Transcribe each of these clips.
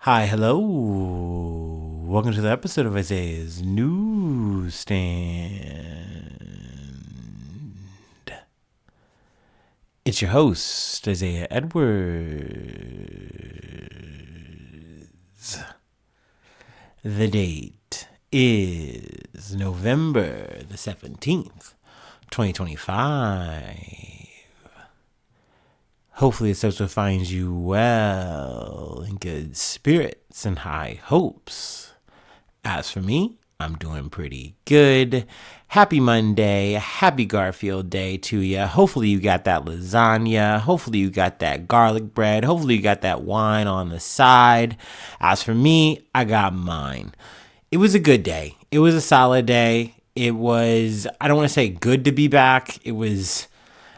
Hi, hello. Welcome to the episode of Isaiah's Newsstand. It's your host, Isaiah Edwards. The date is November the 17th, 2025. Hopefully this episode finds you well, in good spirits and high hopes. As for me, I'm doing pretty good. Happy Monday, happy Garfield Day to you. Hopefully you got that lasagna. Hopefully you got that garlic bread. Hopefully you got that wine on the side. As for me, I got mine. It was a good day. It was a solid day. It was, I don't want to say good to be back.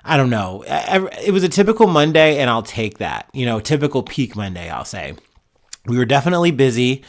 I don't know. It was a typical Monday, and I'll take that. Typical peak Monday, I'll say. We were definitely busy.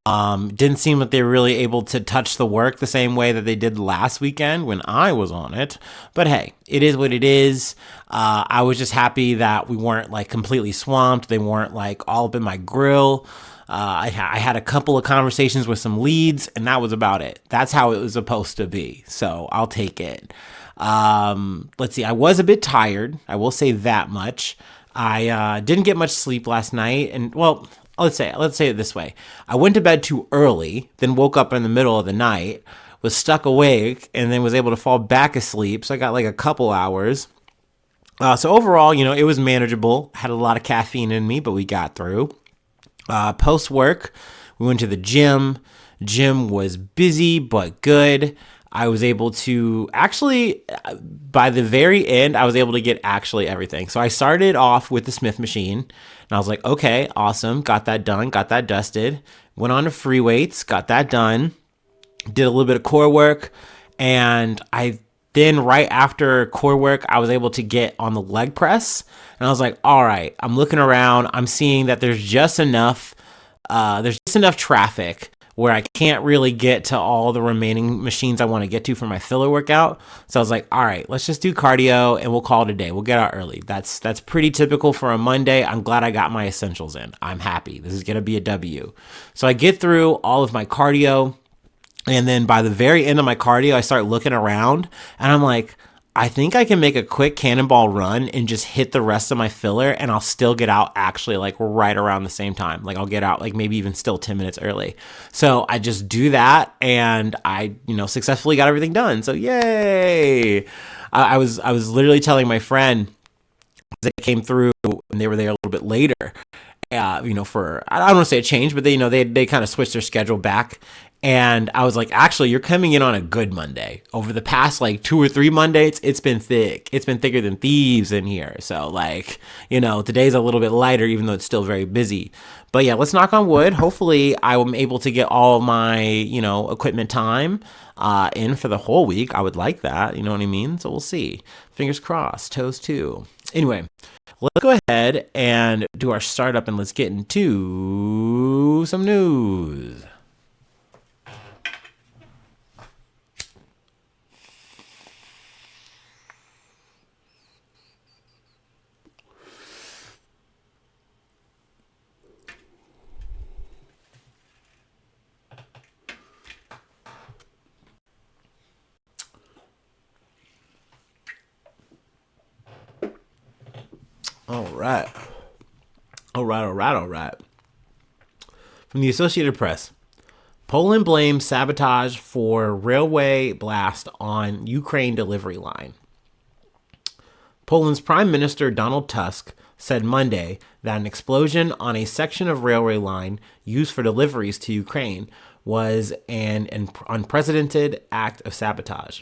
Didn't seem like they were really able to touch the work the same way that they did last weekend when I was on it. But hey, it is what it is. I was just happy that we weren't like completely swamped. They weren't like all up in my grill. I had a couple of conversations with some leads, and that was about it. That's how it was supposed to be. So I'll take it. Let's see. I was a bit tired. I will say that much. I didn't get much sleep last night, and well, let's say it this way. I went to bed too early, then woke up in the middle of the night, was stuck awake, and then was able to fall back asleep. So I got like a couple hours. So overall, it was manageable. Had a lot of caffeine in me, but we got through. Post work, we went to the gym. Gym was busy but good. I was able to actually, by the very end, I was able to get actually everything. So I started off with the Smith machine, and I was like, okay, awesome. Got that done, got that dusted. Went on to free weights, got that done. Did a little bit of core work, and then right after core work, I was able to get on the leg press, and I was like, all right, I'm looking around. I'm seeing that there's just enough traffic where I can't really get to all the remaining machines I want to get to for my filler workout. So I was like, all right, let's just do cardio and we'll call it a day. We'll get out early. That's pretty typical for a Monday. I'm glad I got my essentials in. I'm happy. This is going to be a W. So I get through all of my cardio, and then by the very end of my cardio, I start looking around, and I'm like, I think I can make a quick cannonball run and just hit the rest of my filler, and I'll still get out actually like right around the same time. Like I'll get out like maybe even still 10 minutes early. So I just do that, and I, successfully got everything done. So yay. I was literally telling my friend, they came through and they were there a little bit later, for, I don't want to say a change, but they kind of switched their schedule back. And I was like, actually, you're coming in on a good Monday. Over the past like 2 or 3 Mondays, it's been thick. It's been thicker than thieves in here. So like, today's a little bit lighter, even though it's still very busy. But yeah, let's knock on wood. Hopefully I am able to get all of my, equipment time in for the whole week. I would like that. You know what I mean? So we'll see. Fingers crossed, toes too. Anyway, let's go ahead and do our startup, and let's get into some news. All right. From the Associated Press, Poland blames sabotage for railway blast on Ukraine delivery line. Poland's Prime Minister Donald Tusk said Monday that an explosion on a section of railway line used for deliveries to Ukraine was an unprecedented act of sabotage.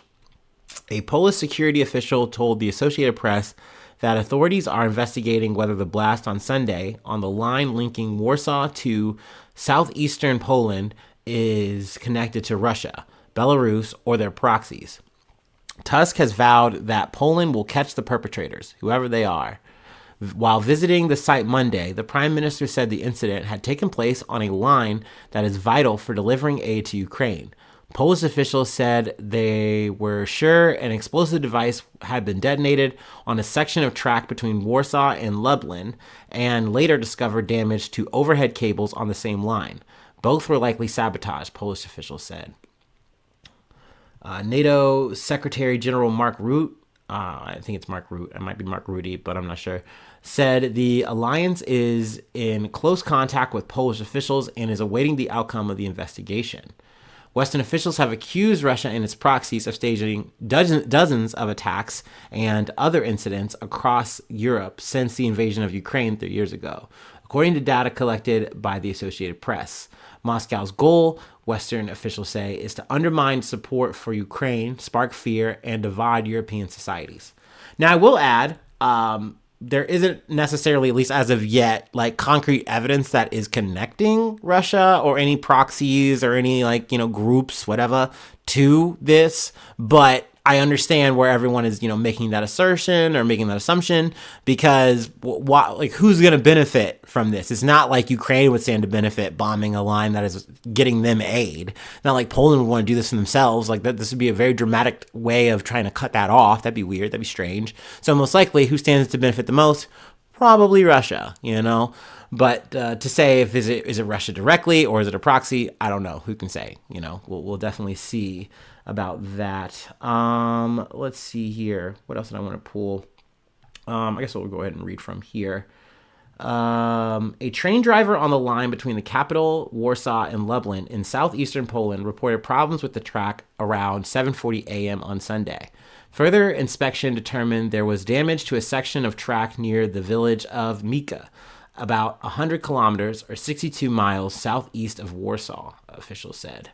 A Polish security official told the Associated Press that authorities are investigating whether the blast on Sunday on the line linking Warsaw to southeastern Poland is connected to Russia, Belarus, or their proxies. Tusk has vowed that Poland will catch the perpetrators, whoever they are. While visiting the site Monday, the Prime Minister said the incident had taken place on a line that is vital for delivering aid to Ukraine. Polish officials said they were sure an explosive device had been detonated on a section of track between Warsaw and Lublin, and later discovered damage to overhead cables on the same line. Both were likely sabotage, Polish officials said. NATO Secretary General Mark Rutte, I think it's Mark Rutte, it might be Mark Rutte, but I'm not sure, said the alliance is in close contact with Polish officials and is awaiting the outcome of the investigation. Western officials have accused Russia and its proxies of staging dozens of attacks and other incidents across Europe since the invasion of Ukraine 3 years ago, according to data collected by the Associated Press. Moscow's goal, Western officials say, is to undermine support for Ukraine, spark fear, and divide European societies. Now, I will add, there isn't necessarily, at least as of yet, like concrete evidence that is connecting Russia or any proxies or any groups, whatever, to this. But I understand where everyone is, making that assertion or making that assumption, because who's going to benefit from this? It's not like Ukraine would stand to benefit bombing a line that is getting them aid. Not like Poland would want to do this for themselves. Like that, this would be a very dramatic way of trying to cut that off. That'd be weird. That'd be strange. So most likely, who stands to benefit the most? Probably Russia, But to say is it Russia directly or is it a proxy? I don't know. Who can say? We'll definitely see about that. Let's see here. What else did I want to pull? I guess we'll go ahead and read from here. A train driver on the line between the capital, Warsaw, and Lublin in southeastern Poland reported problems with the track around 7:40 a.m. on Sunday. Further inspection determined there was damage to a section of track near the village of Mika, about 100 kilometers or 62 miles southeast of Warsaw, officials said.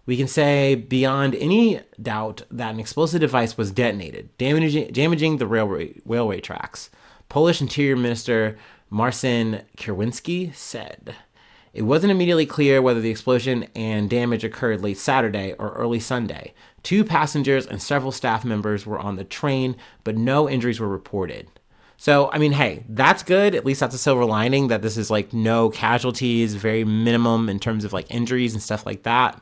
We can say beyond any doubt that an explosive device was detonated, damaging the railway tracks, Polish Interior Minister Marcin Kierwiński said. It wasn't immediately clear whether the explosion and damage occurred late Saturday or early Sunday. 2 passengers and several staff members were on the train, but no injuries were reported. So, hey, that's good. At least that's a silver lining, that this is no casualties, very minimum in terms of injuries and stuff like that.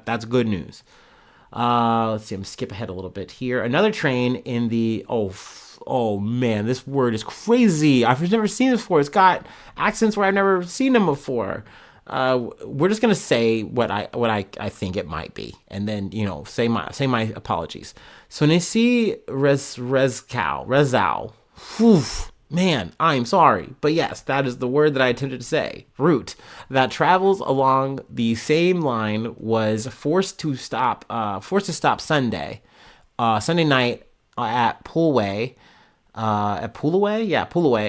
That's good news. Let's see, I'm gonna skip ahead a little bit here. Another train in the, oh man, this word is crazy. I've never seen this before. It's got accents where I've never seen them before. We're just gonna say what I think it might be, and then say my apologies. Sonesi Rezau. Whew, man, I'm sorry. But yes, that is the word that I attempted to say. Route that travels along the same line was forced to stop Sunday night at Pulaway,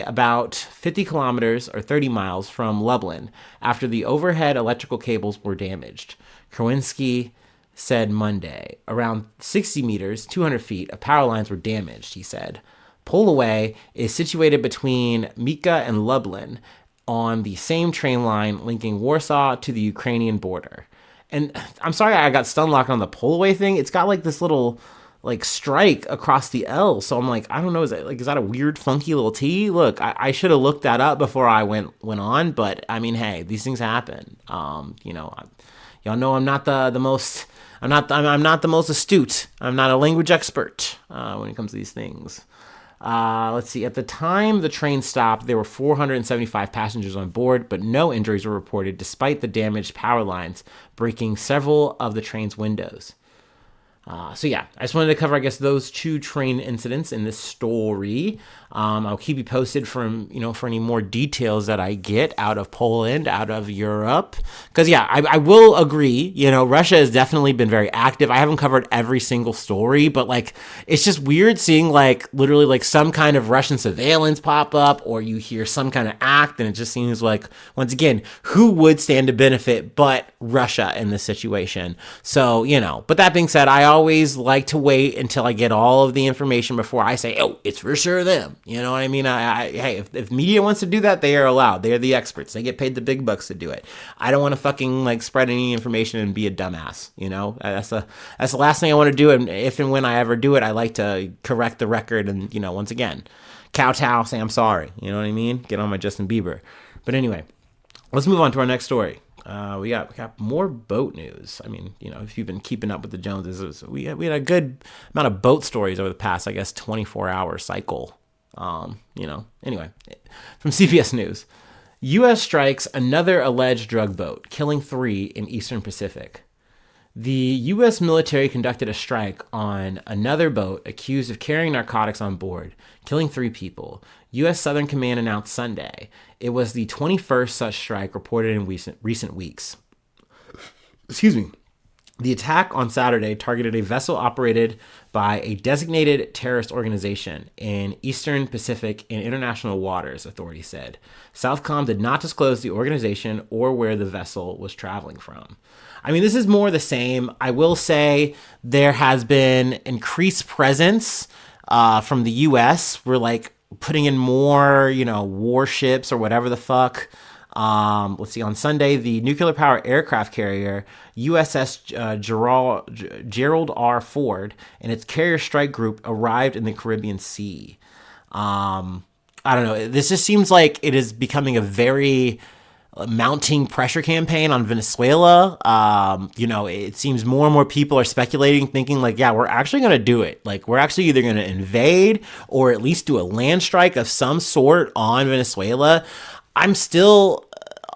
about 50 kilometers or 30 miles from Lublin after the overhead electrical cables were damaged. Kierwiński said Monday. Around 60 meters, 200 feet, of power lines were damaged, he said. Pulaway is situated between Mika and Lublin on the same train line linking Warsaw to the Ukrainian border. And I'm sorry I got stun locked on the Pulaway thing. It's got this little strike across the L. So I'm I don't know, is that a weird funky little T? Look, I should have looked that up before I went on, but hey, these things happen. Y'all know I'm not the most astute. I'm not a language expert when it comes to these things. Let's see. At the time the train stopped, there were 475 passengers on board, but no injuries were reported despite the damaged power lines breaking several of the train's windows. So yeah, I just wanted to cover, I guess, those 2 train incidents in this story. I'll keep you posted for any more details that I get out of Poland, out of Europe. Because yeah, I will agree, Russia has definitely been very active. I haven't covered every single story, but it's just weird seeing literally some kind of Russian surveillance pop up, or you hear some kind of act, and it just seems once again, who would stand to benefit but Russia in this situation? So, but that being said, I always like to wait until I get all of the information before I say, oh, it's for sure them. You know what I mean? Hey, if media wants to do that, they are allowed. They are the experts. They get paid the big bucks to do it. I don't want to fucking spread any information and be a dumbass. That's the last thing I want to do. And if and when I ever do it, I like to correct the record and, once again, kowtow, say I'm sorry. You know what I mean? Get on my Justin Bieber. But anyway, let's move on to our next story. We got more boat news. I mean, if you've been keeping up with the Joneses, we had a good amount of boat stories over the past, I guess, 24-hour cycle. Anyway, from CBS News, U.S. strikes another alleged drug boat, killing 3 in Eastern Pacific. The U.S. military conducted a strike on another boat accused of carrying narcotics on board, killing 3 people. U.S. Southern Command announced Sunday. It was the 21st such strike reported in recent weeks. Excuse me. The attack on Saturday targeted a vessel operated by a designated terrorist organization in Eastern Pacific and international waters, authorities said. Southcom did not disclose the organization or where the vessel was traveling from. I mean, this is more the same. I will say there has been increased presence from the U.S. We're like putting in more, warships or whatever the fuck. Let's see, on Sunday, the nuclear power aircraft carrier USS Gerald R. Ford and its carrier strike group arrived in the Caribbean Sea. I don't know. This just seems like it is becoming a very mounting pressure campaign on Venezuela. It seems more and more people are speculating, thinking like, yeah, we're actually going to do it. Like, we're actually either going to invade or at least do a land strike of some sort on Venezuela. I'm still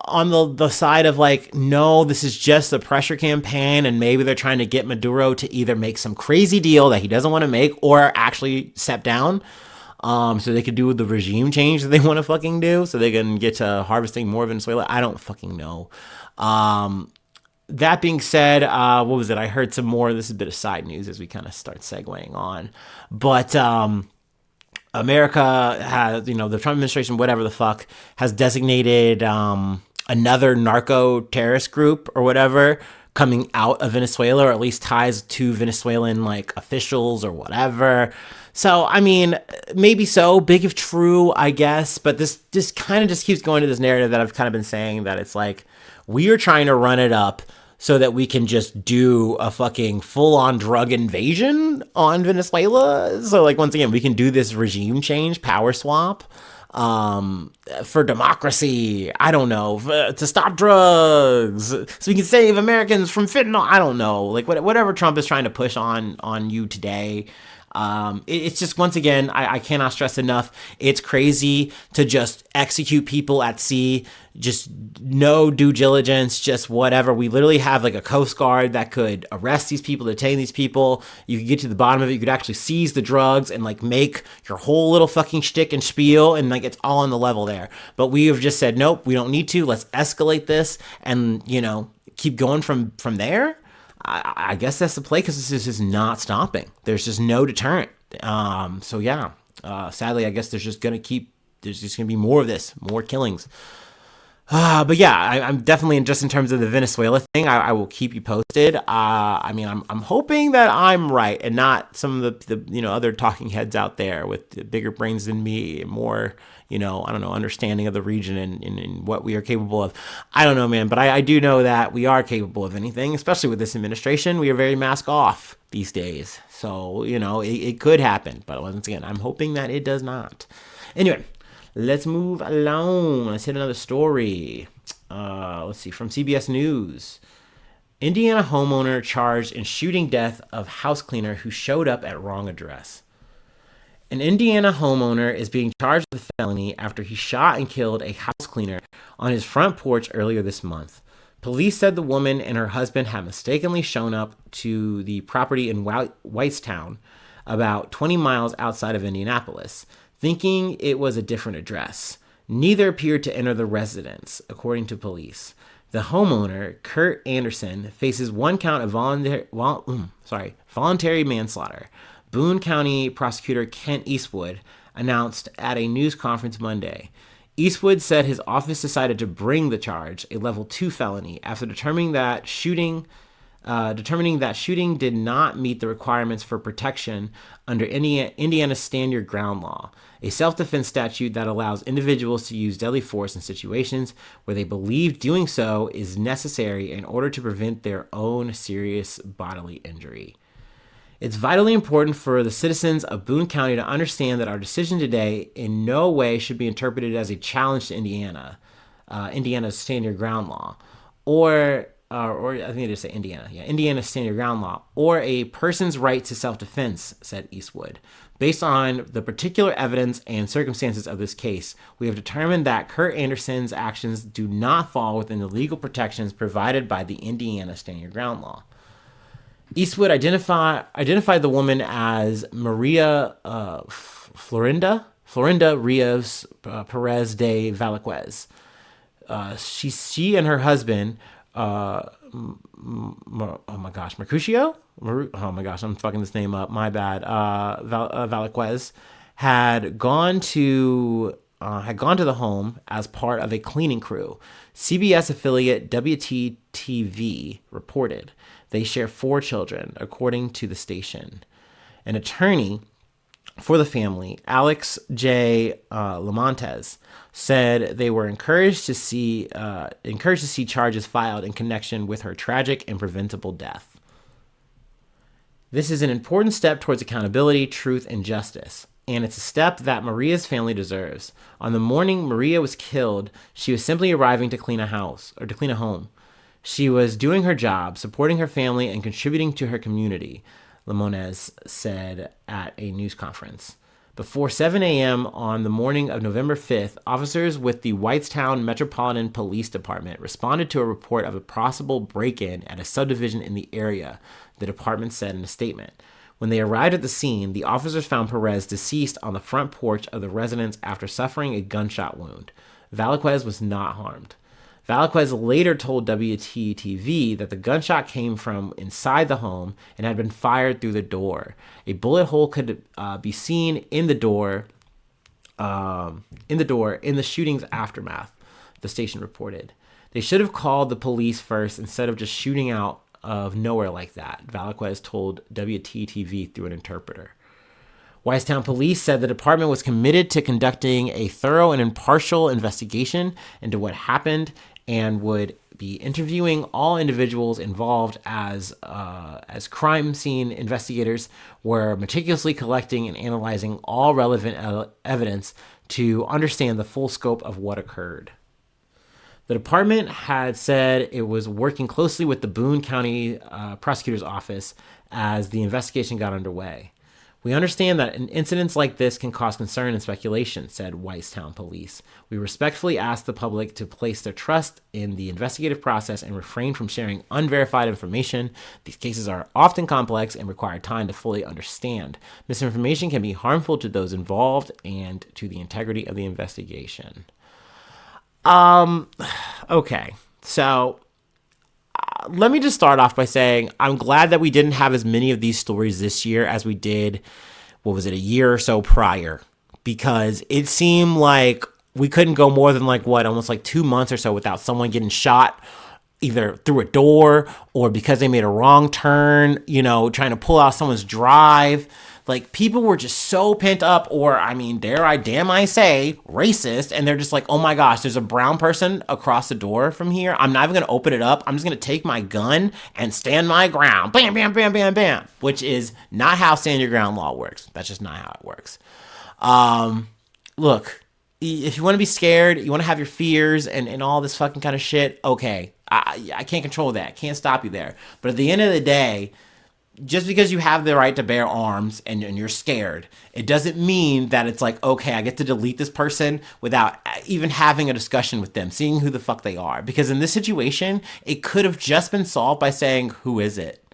on the side of like, no, this is just a pressure campaign, and maybe they're trying to get Maduro to either make some crazy deal that he doesn't want to make or actually step down, so they could do the regime change that they want to fucking do, so they can get to harvesting more Venezuela. I don't fucking know. That being said, what was it? I heard some more. This is a bit of side news as we kind of start segueing on, but America has, the Trump administration, whatever the fuck, has designated another narco terrorist group or whatever coming out of Venezuela, or at least ties to Venezuelan like officials or whatever. So, I mean, maybe so, big if true, I guess. But this just kind of just keeps going to this narrative that I've kind of been saying, that it's like we are trying to run it up so that we can just do a fucking full-on drug invasion on Venezuela. So, like, once again, we can do this regime change, power swap, for democracy. I don't know, to stop drugs, so we can save Americans from fentanyl. I don't know, like whatever Trump is trying to push on you today. It's just, once again, I cannot stress enough, it's crazy to just execute people at sea, just no due diligence, just whatever. We literally have like a Coast Guard that could arrest these people, detain these people. You could get to the bottom of it. You could actually seize the drugs and like make your whole little fucking shtick and spiel, and like it's all on the level there. But we have just said, nope, we don't need to. Let's escalate this and, keep going from there. I guess that's the play, because this is just not stopping. There's just no deterrent. So yeah, sadly, I guess there's just going to be more of this, more killings. But yeah, I'm definitely, just in terms of the Venezuela thing, I will keep you posted. I mean, I'm hoping that I'm right and not some of the other talking heads out there with bigger brains than me, more, I don't know, understanding of the region and what we are capable of. I don't know, man, but I do know that we are capable of anything, especially with this administration. We are very mask off these days. So, it could happen. But once again, I'm hoping that it does not. Anyway, let's move along. Let's hit another story. Let's see, from CBS News. Indiana homeowner charged in shooting death of house cleaner who showed up at wrong address. An Indiana homeowner is being charged with a felony after he shot and killed a house cleaner on his front porch earlier this month. Police said the woman and her husband had mistakenly shown up to the property in Whitestown, about 20 miles outside of Indianapolis, thinking it was a different address. Neither appeared to enter the residence, according to police. The homeowner, Kurt Anderson, faces 1 count of voluntary manslaughter. Boone County prosecutor Kent Eastwood announced at a news conference Monday. Eastwood said his office decided to bring the charge, a level 2 felony, after determining that shooting did not meet the requirements for protection under Indiana's stand your ground law, a self-defense statute that allows individuals to use deadly force in situations where they believe doing so is necessary in order to prevent their own serious bodily injury. It's vitally important for the citizens of Boone County to understand that our decision today in no way should be interpreted as a challenge to Indiana's stand your ground law, or I think they just say Indiana. Yeah, Indiana stand your ground law, or a person's right to self-defense, said Eastwood. Based on the particular evidence and circumstances of this case, we have determined that Kurt Anderson's actions do not fall within the legal protections provided by the Indiana stand your ground law. Eastwood identified the woman as Maria Florinda Rios Perez de Valaquez. She and her husband, Mercutio? Oh my gosh, I'm fucking this name up. My bad. Valaquez had gone to the home as part of a cleaning crew. CBS affiliate WTTV reported they share 4 children, according to the station. An attorney for the family, Alex J. Lamontes, said they were encouraged to see charges filed in connection with her tragic and preventable death. This is an important step towards accountability, truth, and justice, and it's a step that Maria's family deserves. On the morning Maria was killed, she was simply arriving to clean a home. She was doing her job, supporting her family, and contributing to her community, Lamonez said at a news conference. Before 7 a.m. on the morning of November 5th, officers with the Whitestown Metropolitan Police Department responded to a report of a possible break-in at a subdivision in the area, the department said in a statement. When they arrived at the scene, the officers found Perez deceased on the front porch of the residence after suffering a gunshot wound. Valaquez was not harmed. Valaquez later told WTTV that the gunshot came from inside the home and had been fired through the door. A bullet hole could be seen in the door in the shooting's aftermath, the station reported. They should have called the police first instead of just shooting out of nowhere like that, Valaquez told WTTV through an interpreter. Whitestown police said the department was committed to conducting a thorough and impartial investigation into what happened and would be interviewing all individuals involved as crime scene investigators were meticulously collecting and analyzing all relevant evidence to understand the full scope of what occurred. The department had said it was working closely with the Boone County Prosecutor's Office as the investigation got underway. We understand that incidents like this can cause concern and speculation, said Whitestown Police. We respectfully ask the public to place their trust in the investigative process and refrain from sharing unverified information. These cases are often complex and require time to fully understand. Misinformation can be harmful to those involved and to the integrity of the investigation. Okay, so let me just start off by saying I'm glad that we didn't have as many of these stories this year as we did, a year or so prior, because it seemed like we couldn't go more than almost 2 months or so without someone getting shot either through a door or because they made a wrong turn, trying to pull out someone's drive. People were just so pent up, or, dare I say, racist, and they're just like, oh my gosh, there's a brown person across the door from here. I'm not even going to open it up. I'm just going to take my gun and stand my ground. Bam, bam, bam, bam, bam. Which is not how stand your ground law works. That's just not how it works. Look, if you want to be scared, you want to have your fears and all this fucking kind of shit, okay. I can't control that. Can't stop you there. But at the end of the day, just because you have the right to bear arms and you're scared, it doesn't mean that it's okay, I get to delete this person without even having a discussion with them, seeing who the fuck they are. Because in this situation, it could have just been solved by saying, who is it?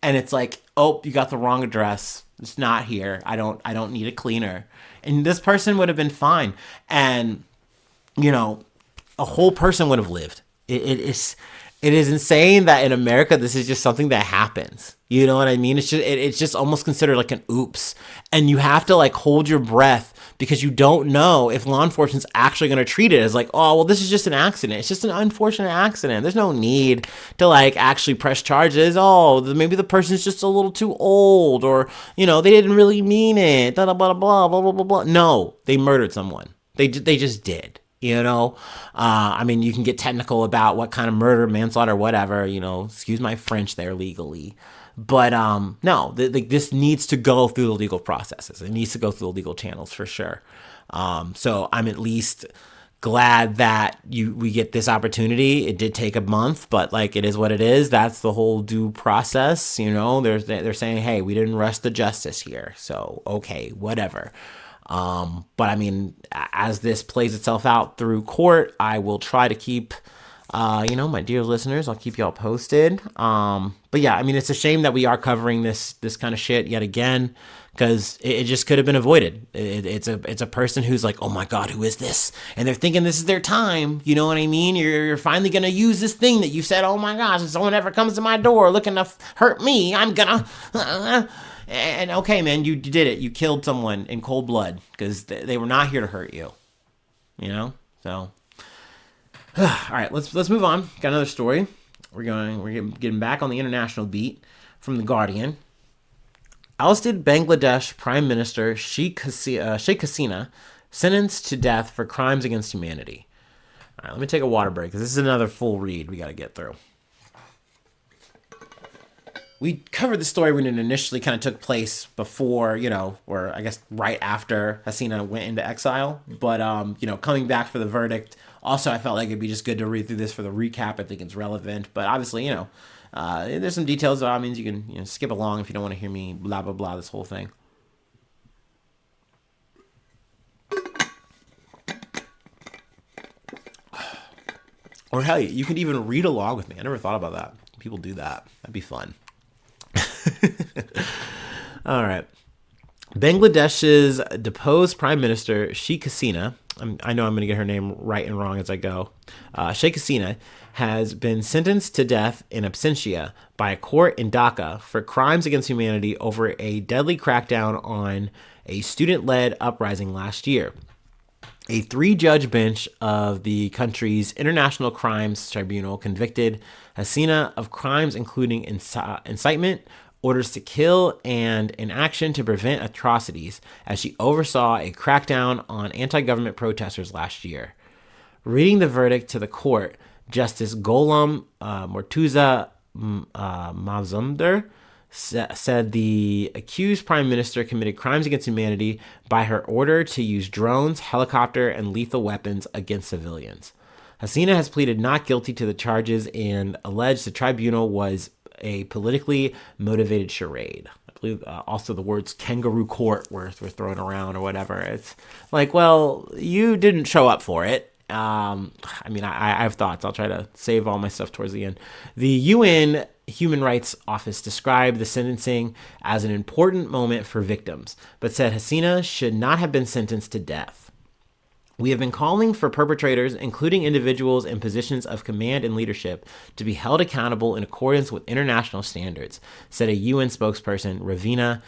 And it's oh, you got the wrong address. It's not here. I don't need a cleaner. And this person would have been fine. And, a whole person would have lived. It is insane that in America, this is just something that happens. You know what I mean? It's just almost considered like an oops. And you have to hold your breath because you don't know if law enforcement's actually going to treat it as oh, well, this is just an accident. It's just an unfortunate accident. There's no need to actually press charges. Oh, maybe the person's just a little too old, or, they didn't really mean it. Blah, blah, blah, blah, blah, blah, blah. No, they murdered someone. They just did. You can get technical about what kind of murder, manslaughter, whatever, excuse my French there legally. But no, this needs to go through the legal processes. It needs to go through the legal channels for sure. So I'm at least glad that we get this opportunity. It did take a month, but like it is what it is. That's the whole due process. They're saying, hey, we didn't rush the justice here, so okay, whatever. But I mean, as this plays itself out through court, I will try to keep, my dear listeners, I'll keep y'all posted. But yeah, I mean, it's a shame that we are covering this kind of shit yet again, because it just could have been avoided. It's a person who's like, oh my God, who is this? And they're thinking this is their time. You know what I mean? You're finally going to use this thing that you said, oh my gosh, if someone ever comes to my door looking to hurt me, I'm gonna... And okay, man, you did it. You killed someone in cold blood because they were not here to hurt you. So... All right, let's move on. Got another story. We're getting back on the international beat from The Guardian. Ousted Bangladesh Prime Minister Sheikh Hasina sentenced to death for crimes against humanity. All right, let me take a water break because this is another full read we got to get through. We covered the story when it initially kind of took place before, or I guess right after Hasina went into exile. But, coming back for the verdict. Also, I felt like it'd be just good to read through this for the recap. I think it's relevant. But obviously, there's some details that means you can skip along if you don't want to hear me blah, blah, blah, this whole thing. Or hell, you could even read along with me. I never thought about that. People do that. That'd be fun. All right. Bangladesh's deposed Prime Minister Sheikh Hasina, I know I'm going to get her name right and wrong as I go, Sheikh Hasina has been sentenced to death in absentia by a court in Dhaka for crimes against humanity over a deadly crackdown on a student-led uprising last year. A 3-judge bench of the country's International Crimes Tribunal convicted Hasina of crimes including incitement, orders to kill, and inaction to prevent atrocities as she oversaw a crackdown on anti-government protesters last year. Reading the verdict to the court, Justice Gholam Mortuza Mazumdar said the accused prime minister committed crimes against humanity by her order to use drones, helicopter, and lethal weapons against civilians. Hasina has pleaded not guilty to the charges and alleged the tribunal was a politically motivated charade. I believe also the words kangaroo court were thrown around or whatever. It's like, well, you didn't show up for it. I have thoughts. I'll try to save all my stuff towards the end. The UN Human Rights Office described the sentencing as an important moment for victims, but said Hasina should not have been sentenced to death. We have been calling for perpetrators, including individuals in positions of command and leadership, to be held accountable in accordance with international standards, said a UN spokesperson, Ravina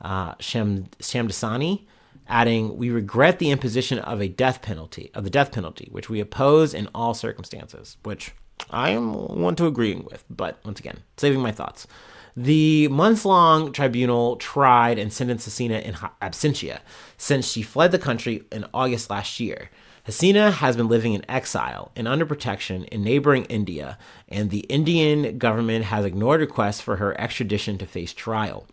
Shamdasani, adding, "We regret the imposition of the death penalty, which we oppose in all circumstances," which I am one to agreeing with, but once again, saving my thoughts. The months-long tribunal tried and sentenced Hasina in absentia since she fled the country in August last year. Hasina has been living in exile and under protection in neighboring India, and the Indian government has ignored requests for her extradition to face trial.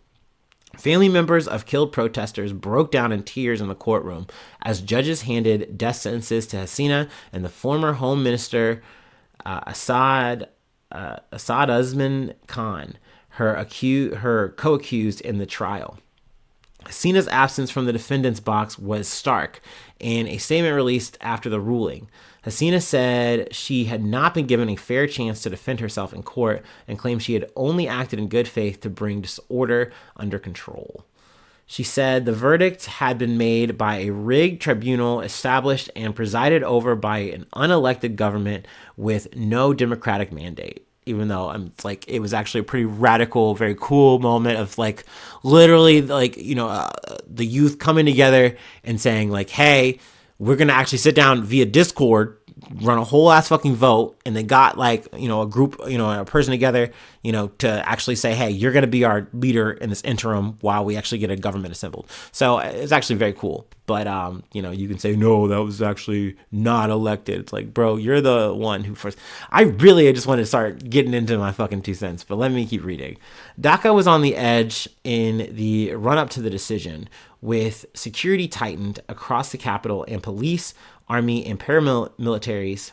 Family members of killed protesters broke down in tears in the courtroom as judges handed death sentences to Hasina and the former Home Minister Asad Uzman Khan, her co-accused in the trial. Hasina's absence from the defendant's box was stark. In a statement released after the ruling, Hasina said she had not been given a fair chance to defend herself in court and claimed she had only acted in good faith to bring disorder under control. She said the verdict had been made by a rigged tribunal established and presided over by an unelected government with no democratic mandate. Even though it was actually a pretty radical, very cool moment of literally the youth coming together and saying hey, we're going to actually sit down via Discord, run a whole ass fucking vote, and they got a group, a person together, to actually say, hey, you're going to be our leader in this interim while we actually get a government assembled. So it's actually very cool. But, you can say, no, that was actually not elected. It's like, bro, you're the one who first. I just wanted to start getting into my fucking 2 cents, but let me keep reading. Dhaka was on the edge in the run up to the decision, with security tightened across the capital and police army, and paramilitaries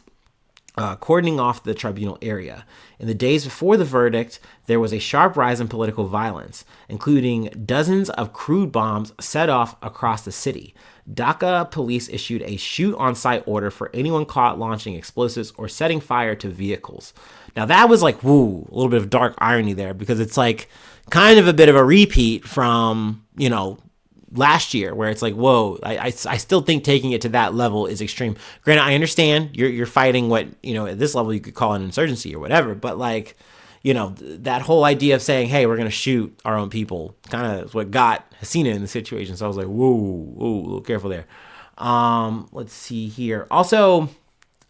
cordoning off the tribunal area. In the days before the verdict, there was a sharp rise in political violence, including dozens of crude bombs set off across the city. Dhaka police issued a shoot-on-sight order for anyone caught launching explosives or setting fire to vehicles. Now that was like, woo, a little bit of dark irony there, because it's like kind of a bit of a repeat from, last year, where it's like, whoa, I still think taking it to that level is extreme. Granted, I understand you're fighting what, at this level you could call an insurgency or whatever, but like, that whole idea of saying, hey, we're going to shoot our own people kind of is what got Hasina in the situation. So I was like, whoa, a little careful there. Let's see here. Also,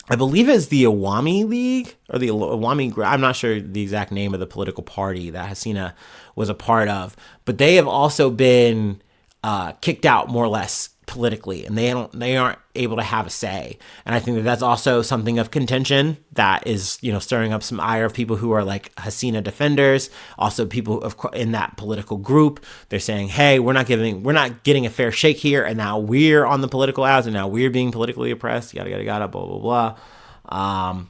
I believe it's the Awami League or the Awami, I'm not sure the exact name of the political party that Hasina was a part of, but they have also been kicked out more or less politically, and they aren't able to have a say. And I think that that's also something of contention that is, stirring up some ire of people who are like Hasina defenders, also people in that political group. They're saying, hey, we're not getting a fair shake here, and now we're on the political outs, and now we're being politically oppressed, yada yada yada, blah blah blah.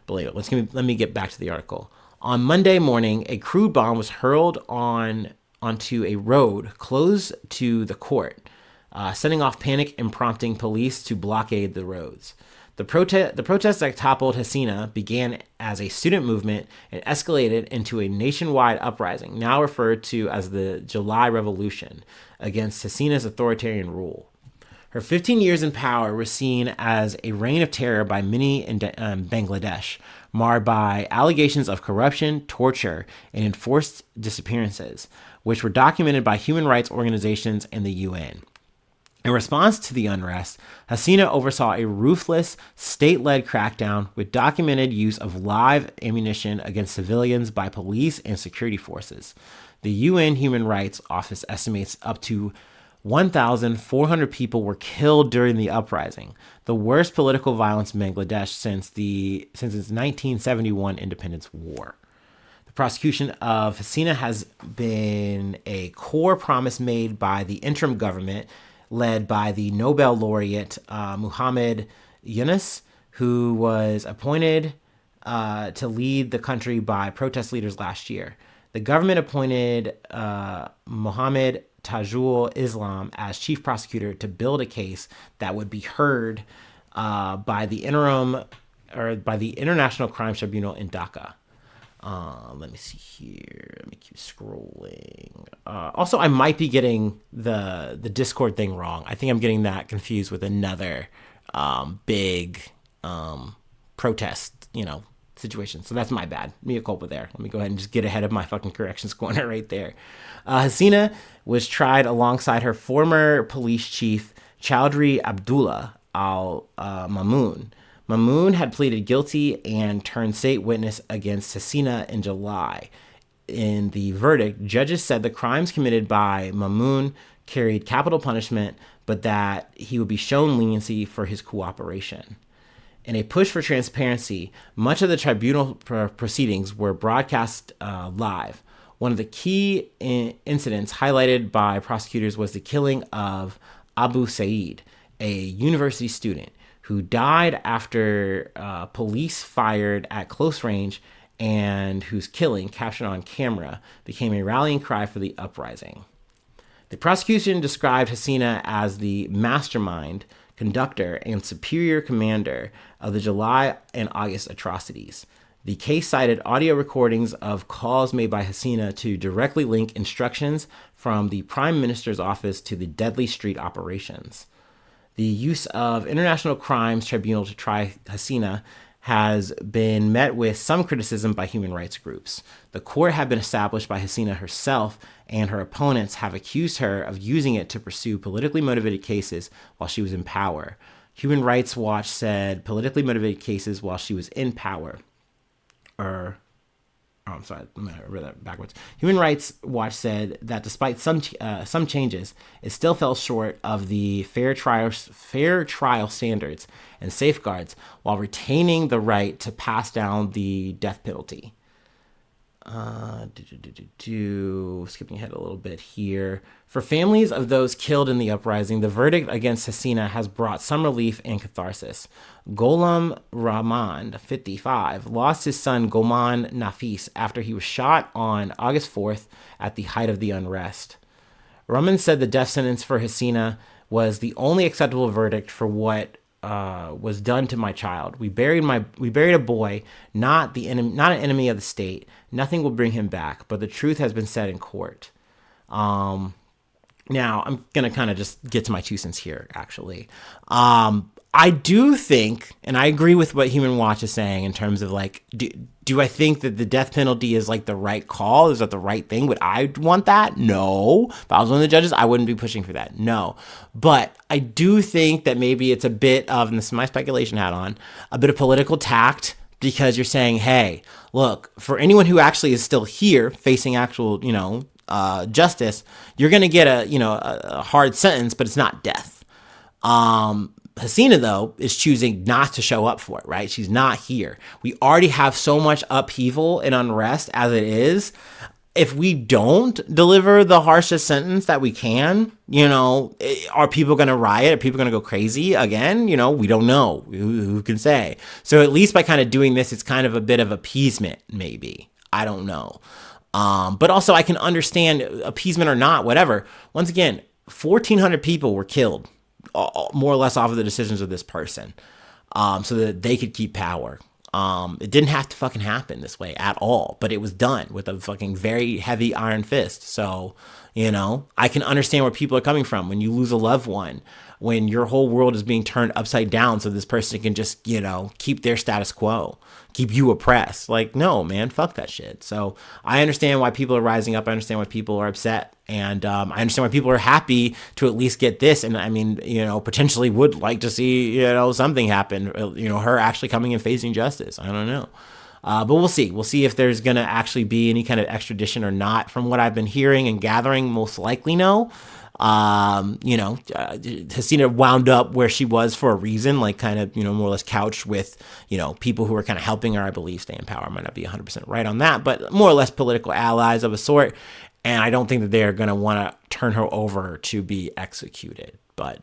Believe it. Let me get back to the article. On Monday morning, a crude bomb was hurled onto a road close to the court, setting off panic and prompting police to blockade the roads. The protest that toppled Hasina began as a student movement and escalated into a nationwide uprising, now referred to as the July Revolution, against Hasina's authoritarian rule. Her 15 years in power was seen as a reign of terror by many in Bangladesh, marred by allegations of corruption, torture, and enforced disappearances, which were documented by human rights organizations and the UN. In response to the unrest, Hasina oversaw a ruthless, state-led crackdown with documented use of live ammunition against civilians by police and security forces. The UN Human Rights Office estimates up to 1,400 people were killed during the uprising, the worst political violence in Bangladesh since its 1971 independence war. The prosecution of Hasina has been a core promise made by the interim government led by the Nobel laureate Muhammad Yunus, who was appointed to lead the country by protest leaders last year. The government appointed Muhammad Tajul Islam as chief prosecutor to build a case that would be heard by the International Crime Tribunal in Dhaka. Let me see here. Let me keep scrolling. Also, I might be getting the Discord thing wrong. I think I'm getting that confused with another big protest, situation. So that's my bad. Mea culpa there. Let me go ahead and just get ahead of my fucking corrections corner right there. Hasina was tried alongside her former police chief, Chowdhury Abdullah al-Mamoon. Mamoon had pleaded guilty and turned state witness against Hasina in July. In the verdict, judges said the crimes committed by Mamoon carried capital punishment, but that he would be shown leniency for his cooperation. In a push for transparency, much of the tribunal proceedings were broadcast live. One of the key incidents highlighted by prosecutors was the killing of Abu Saeed, a university student, who died after police fired at close range and whose killing, captured on camera, became a rallying cry for the uprising. The prosecution described Hasina as the mastermind, conductor, and superior commander of the July and August atrocities. The case cited audio recordings of calls made by Hasina to directly link instructions from the Prime Minister's office to the deadly street operations. The use of International Crimes Tribunal to try Hasina has been met with some criticism by human rights groups. The court had been established by Hasina herself, and her opponents have accused her of using it to pursue politically motivated cases while she was in power. Human Rights Watch said politically motivated cases while she was in power. I read that backwards. Human Rights Watch said that despite some changes, it still fell short of the fair trial standards and safeguards while retaining the right to pass down the death penalty. Skipping ahead a little bit here. For families of those killed in the uprising, the verdict against Hasina has brought some relief and catharsis. Gholam Rahman, 55, lost his son Goman Nafis after he was shot on August 4th at the height of the unrest. Rahman said the death sentence for Hasina was the only acceptable verdict for what was done to my child. We buried a boy, not an enemy of the state. Nothing will bring him back, but the truth has been said in court. Now I'm gonna kind of just get to my 2 cents here. Actually, I do think, and I agree with what Human Watch is saying in terms of like, do I think that the death penalty is like the right call? Is that the right thing? Would I want that? No. If I was one of the judges, I wouldn't be pushing for that. No. But I do think that maybe it's a bit of, and this is my speculation hat on, a bit of political tact, because you're saying, hey, look, for anyone who actually is still here facing actual, justice, you're going to get a hard sentence, but it's not death. Hasina, though, is choosing not to show up for it, right? She's not here. We already have so much upheaval and unrest as it is. If we don't deliver the harshest sentence that we can, are people going to riot? Are people going to go crazy again? We don't know. Who can say? So at least by kind of doing this, it's kind of a bit of appeasement, maybe. I don't know. But also I can understand appeasement or not, whatever. Once again, 1,400 people were killed, more or less off of the decisions of this person, so that they could keep power. It didn't have to fucking happen this way at all, but it was done with a fucking very heavy iron fist. So, I can understand where people are coming from when you lose a loved one, when your whole world is being turned upside down so this person can just, keep their status quo, keep you oppressed. Like, no, man, fuck that shit. So I understand why people are rising up. I understand why people are upset. And I understand why people are happy to at least get this. And I mean, potentially would like to see, something happen, her actually coming and facing justice. I don't know. But we'll see. We'll see if there's going to actually be any kind of extradition or not. From what I've been hearing and gathering, most likely no. Hasina wound up where she was for a reason, like kind of, more or less couched with, people who are kind of helping her, I believe, stay in power. I might not be 100% right on that, but more or less political allies of a sort. And I don't think that they're going to want to turn her over to be executed. But,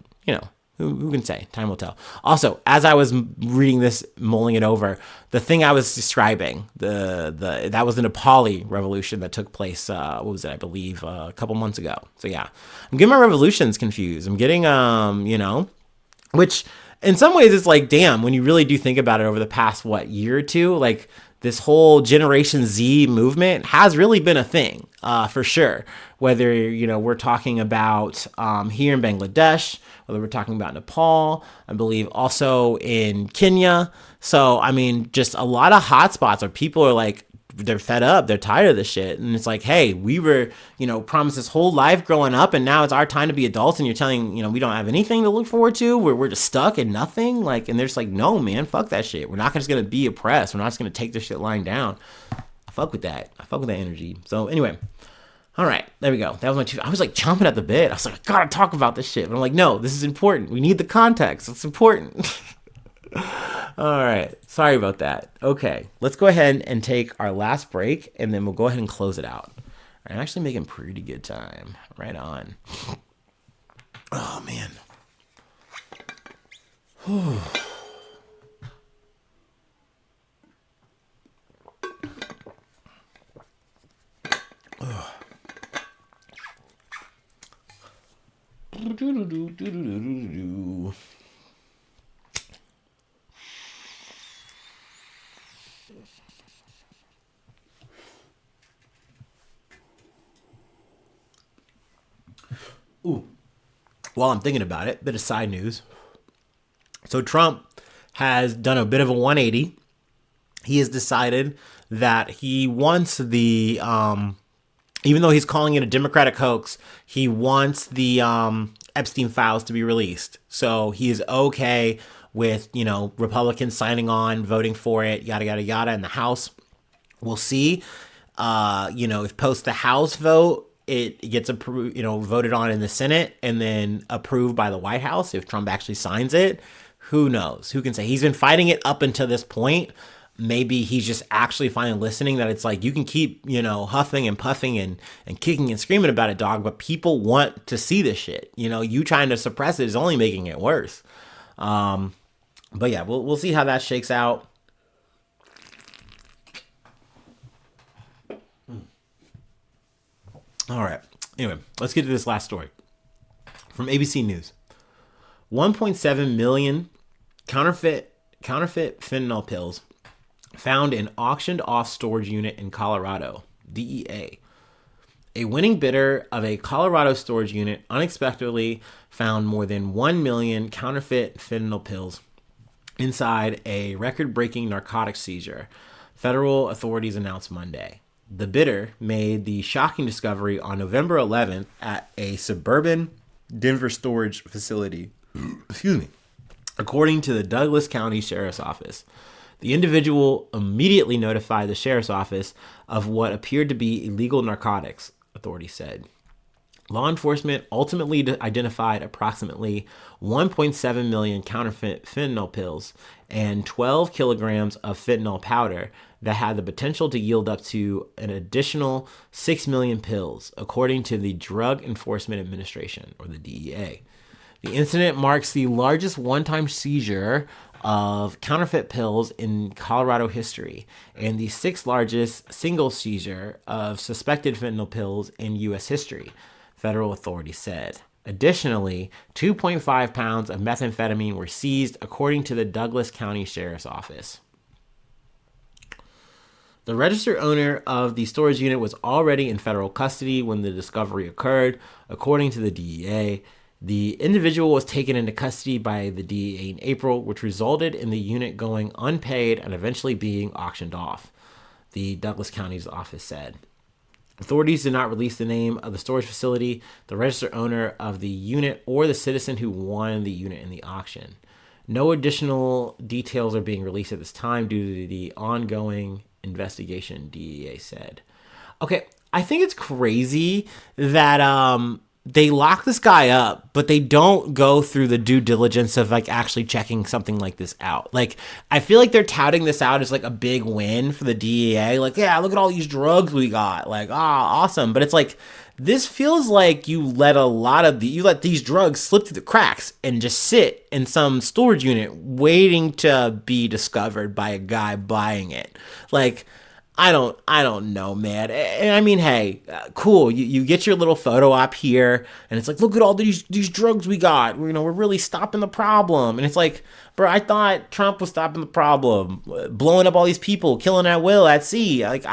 who can say? Time will tell. Also, as I was reading this, mulling it over, the thing I was describing, that was the Nepali revolution that took place, what was it, I believe, a couple months ago. So yeah, I'm getting my revolutions confused. I'm getting, which in some ways it's like, damn, when you really do think about it over the past, year or two, like this whole Generation Z movement has really been a thing, for sure. Whether, we're talking about here in Bangladesh, whether we're talking about Nepal, I believe also in Kenya. So, I mean, just a lot of hotspots where people are like, they're fed up, they're tired of this shit. And it's like, hey, we were, promised this whole life growing up, and now it's our time to be adults, and you're telling, we don't have anything to look forward to, we're just stuck in nothing. Like, and they're just like, no, man, fuck that shit. We're not just going to be oppressed. We're not just going to take this shit lying down. I fuck with that. I fuck with that energy. So anyway, all right, there we go. That was my 2. I was like chomping at the bit. I was like, I gotta talk about this shit. But I'm like, no, this is important. We need the context. It's important. All right. Sorry about that. Okay. Let's go ahead and take our last break, and then we'll go ahead and close it out. All right, I'm actually making pretty good time. Right on. Oh, man. Whew. Ooh. While I'm thinking about it, bit of side news. So Trump has done a bit of a 180. He has decided that he wants the, even though he's calling it a Democratic hoax, he wants the Epstein files to be released. So he is okay with, Republicans signing on, voting for it, yada, yada, yada, in the House. We'll see, if post the House vote, it gets approved, voted on in the Senate and then approved by the White House. If Trump actually signs it, who knows? Who can say? He's been fighting it up until this point. maybe he's just actually finally listening, that it's like, you can keep, huffing and puffing and kicking and screaming about it, dog, but people want to see this shit. You trying to suppress it is only making it worse. But yeah, we'll see how that shakes out. All right. Anyway, let's get to this last story from ABC News. 1.7 million counterfeit fentanyl pills found in auctioned off storage unit in Colorado, DEA. A winning bidder of a Colorado storage unit unexpectedly found more than 1 million counterfeit fentanyl pills inside a record-breaking narcotics seizure, federal authorities announced Monday. The bidder made the shocking discovery on November 11th at a suburban Denver storage facility. Excuse me. According to the Douglas County Sheriff's Office, the individual immediately notified the sheriff's office of what appeared to be illegal narcotics, authorities said. Law enforcement ultimately identified approximately 1.7 million counterfeit fentanyl pills and 12 kilograms of fentanyl powder that had the potential to yield up to an additional 6 million pills, according to the Drug Enforcement Administration, or the DEA. The incident marks the largest one-time seizure of counterfeit pills in Colorado history and the sixth largest single seizure of suspected fentanyl pills in U.S. history, federal authorities said. Additionally, 2.5 pounds of methamphetamine were seized, according to the Douglas County Sheriff's Office. The registered owner of the storage unit was already in federal custody when the discovery occurred, according to the DEA. The individual was taken into custody by the DEA in April, which resulted in the unit going unpaid and eventually being auctioned off, the Douglas County's office said. Authorities did not release the name of the storage facility, the registered owner of the unit, or the citizen who won the unit in the auction. No additional details are being released at this time due to the ongoing investigation, DEA said. Okay, I think it's crazy that they lock this guy up, but they don't go through the due diligence of like actually checking something like this out. Like, I feel like they're touting this out as like a big win for the DEA. Like, yeah, look at all these drugs we got. Like, awesome. But it's like, this feels like you let these drugs slip through the cracks and just sit in some storage unit waiting to be discovered by a guy buying it. Like, I don't know, man. And I mean, hey, cool. You get your little photo op here, and it's like, look at all these drugs we got. We're really stopping the problem. And it's like, bro, I thought Trump was stopping the problem, blowing up all these people, killing at will at sea. Like,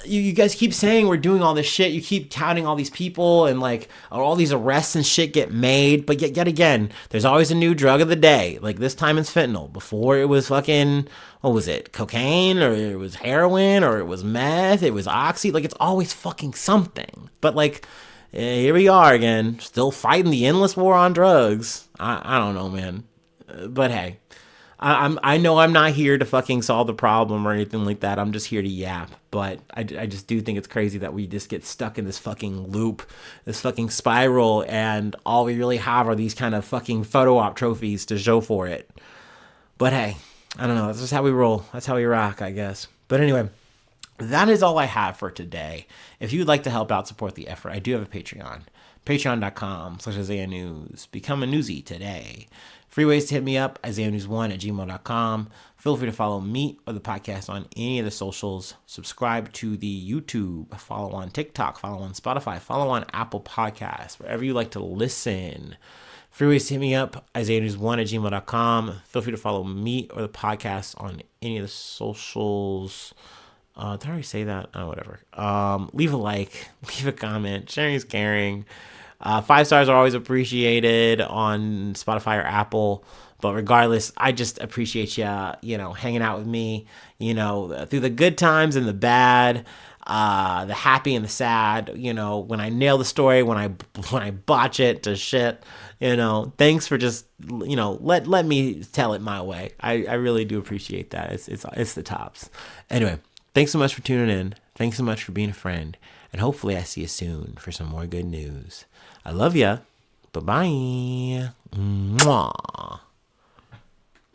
you guys keep saying we're doing all this shit. You keep touting all these people, and like all these arrests and shit get made. But yet again, there's always a new drug of the day. Like this time it's fentanyl. Before it was fucking, what was it? Cocaine, or it was heroin, or it was meth, it was oxy. Like it's always fucking something. But like, here we are again, still fighting the endless war on drugs. I don't know, man. But hey. I know I'm not here to fucking solve the problem or anything like that. I'm just here to yap. But I just do think it's crazy that we just get stuck in this fucking loop, this fucking spiral, and all we really have are these kind of fucking photo op trophies to show for it. But hey, I don't know. That's just how we roll. That's how we rock, I guess. But anyway, that is all I have for today. If you would like to help out, support the effort, I do have a Patreon. Patreon.com/IsaiahNews. Become a newsie today. Free ways to hit me up, IsaiahNews1@gmail.com. Feel free to follow me or the podcast on any of the socials. Subscribe to the YouTube. Follow on TikTok. Follow on Spotify. Follow on Apple Podcasts. Wherever you like to listen. Free ways to hit me up, IsaiahNews1@gmail.com. Feel free to follow me or the podcast on any of the socials. Did I already say that? Oh, whatever. Leave a like. Leave a comment. Sharing is caring. 5 stars are always appreciated on Spotify or Apple. But regardless, I just appreciate you, hanging out with me, through the good times and the bad, the happy and the sad, when I nail the story, when I botch it to shit, thanks for just, let me tell it my way. I really do appreciate that. It's the tops. Anyway, thanks so much for tuning in. Thanks so much for being a friend. And hopefully I see you soon for some more good news. I love ya. Bye-bye. Mwah.